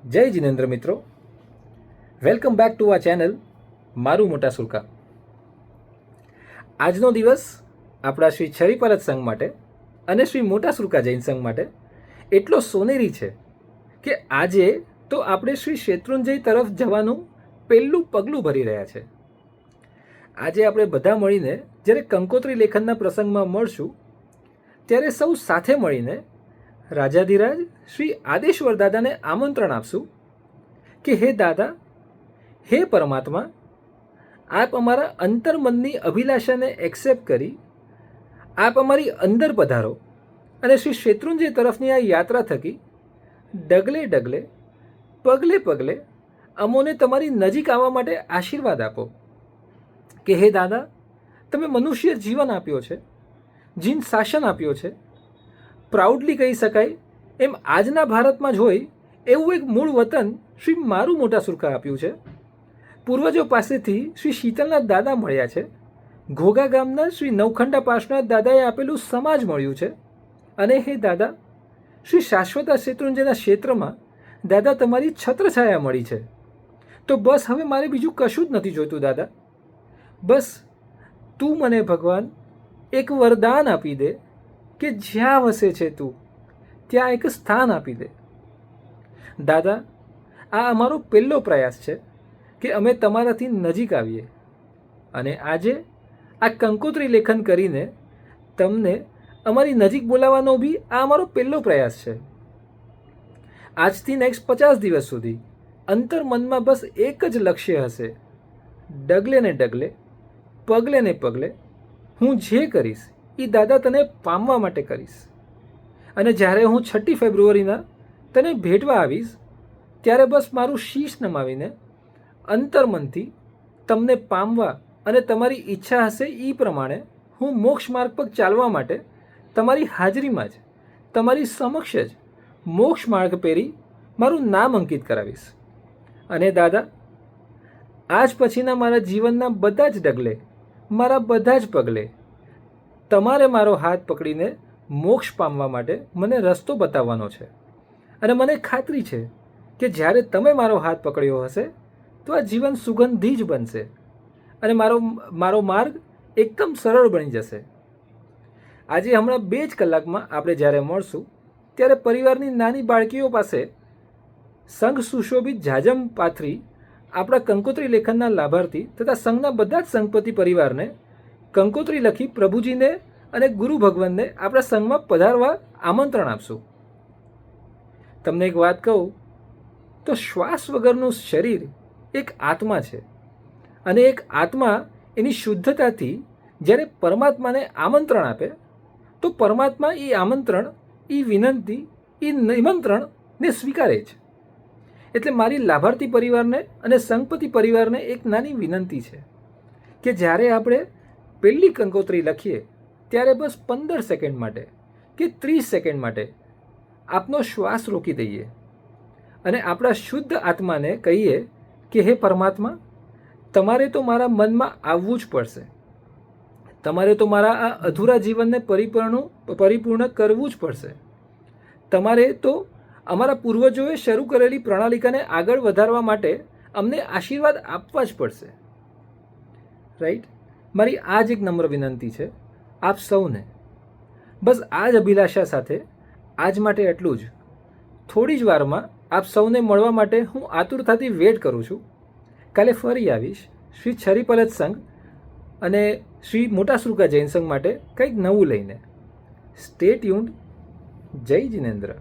જય જિનેન્દ્ર મિત્રો, welcome back to આ ચેનલ મારું મોટા સુરકા. આજનો દિવસ આપણા શ્રી છરીપરત સંઘ માટે અને શ્રી મોટા સુરકા જૈન સંઘ માટે એટલો સોનેરી છે કે આજે તો આપણે શ્રી શેત્રુંજય તરફ જવાનું પહેલું પગલું ભરી રહ્યા છે. આજે આપણે બધા મળીને જ્યારે કંકોત્રી લેખનના પ્રસંગમાં મળશું ત્યારે સૌ સાથે મળીને રાજાધિરાજ શ્રી આદેશ્વર દાદાને આમંત્રણ આપશું કે હે દાદા, હે પરમાત્મા, આપ અમારા અંતર્મનની અભિલાષાને એક્સેપ્ટ કરી આપ અમારી અંદર પધારો અને શ્રી શેત્રુંજય તરફની આ યાત્રા થકી ડગલે ડગલે પગલે પગલે અમોને તમારી નજીક આવવા માટે આશીર્વાદ આપો. કે હે દાદા, તમે મનુષ્ય જીવન આપ્યો છે, જીન શાસન આપ્યો છે, પ્રાઉડલી કહી શકાય એમ આજના ભારતમાં જ હોય એવું એક મૂળ વતન શ્રી મારું મોટા સુરકા આપ્યું છે. પૂર્વજો પાસેથી શ્રી શીતલનાથ દાદા મળ્યા છે, ઘોઘા ગામના શ્રી નવખંડા પાર્શ્વનાથ દાદાએ આપેલું સમાજ મળ્યું છે, અને હે દાદા, શ્રી શાશ્વતા શેત્રુંજયના ક્ષેત્રમાં દાદા તમારી છત્રછાયા મળી છે. તો બસ હવે મારે બીજું કશું જ નથી જોઈતું દાદા. બસ તું મને ભગવાન એક વરદાન આપી દે કે જ્યાં વસે છે તું ત્યાં એક સ્થાન આપી દે. દાદા, આ અમારો પહેલો પ્રયાસ છે કે અમે તમારાથી નજીક આવીએ, અને આજે આ કંકોત્રી લેખન કરીને તમને અમારી નજીક બોલાવવાનો બી આ અમારો પહેલો પ્રયાસ છે. આજથી નેક્સ્ટ 50 દિવસ સુધી અંતર્મનમાં બસ એક જ લક્ષ્ય હશે, ડગલે ને ડગલે પગલે ને પગલે હું જે કરીશ એ દાદા તને પામવા માટે કરીશ. અને જ્યારે હું 6 ફેબ્રુઆરીના તને ભેટવા આવીશ ત્યારે બસ મારું શીશ નમાવીને અંતર્મનથી તમને પામવા અને તમારી ઈચ્છા હશે એ પ્રમાણે હું મોક્ષ માર્ગ પર ચાલવા માટે તમારી હાજરીમાં જ તમારી સમક્ષ જ મોક્ષ માર્ગ પેરી મારું નામ અંકિત કરાવીશ. અને દાદા, આજ પછીના મારા જીવનના બધા જ ડગલે, મારા બધા જ પગલે તમારે મારો હાથ પકડીને મોક્ષ પામવા માટે મને રસ્તો બતાવવાનો છે. અને મને ખાતરી છે કે જ્યારે તમે મારો હાથ પકડ્યો હશે તો આ જીવન સુગંધી જ બનશે અને મારો માર્ગ એકદમ સરળ બની જશે. આજે હમણાં 2 જ કલાકમાં આપણે જ્યારે મળશું ત્યારે પરિવારની નાની બાળકીઓ પાસે સંઘ સુશોભિત જાજમ પાથરી આપણા કંકોત્રી લેખનના લાભાર્થી તથા સંઘના બધા જ સંઘપતિ પરિવારને કંકોત્રી લખી પ્રભુજીને અને ગુરુ ભગવાનને આપણા સંઘમાં પધારવા આમંત્રણ આપશું. તમને એક વાત કહું તો શ્વાસ વગરનું શરીર એક આત્મા છે, અને એક આત્મા એની શુદ્ધતાથી જ્યારે પરમાત્માને આમંત્રણ આપે તો પરમાત્મા એ આમંત્રણ, એ વિનંતી, એ નિમંત્રણને સ્વીકારે છે. એટલે મારી લાભાર્થી પરિવારને અને સંઘપતિ પરિવારને એક નાની વિનંતી છે કે જ્યારે આપણે પહેલી કંકોત્રી લખીએ ત્યારે બસ 15 સેકન્ડ માટે કે 30 સેકન્ડ માટે આપનો શ્વાસ રોકી દઈએ અને આપણા શુદ્ધ આત્માને કહીએ કે હે પરમાત્મા, તમારે તો મારા મનમાં આવવું જ પડશે, તમારે તો મારા આ અધૂરા જીવનને પરિપૂર્ણ કરવું જ પડશે, તમારે તો અમારા પૂર્વજોએ શરૂ કરેલી પ્રણાલિકાને આગળ વધારવા માટે અમને આશીર્વાદ આપવા જ પડશે. રાઈટ? મારી આ જ એક નમ્ર વિનંતી છે આપ સૌને. બસ આ જ અભિલાષા સાથે આજ માટે એટલું જ. થોડી જ વારમાં આપ સૌને મળવા માટે હું આતુરતાથી વેટ કરું છું. કાલે ફરી આવીશ શ્રી છરીપરત સંઘ અને શ્રી મોટા સુરકા જૈન સંઘ માટે કંઈક નવું લઈને. Stay tuned. જય જિનેન્દ્ર.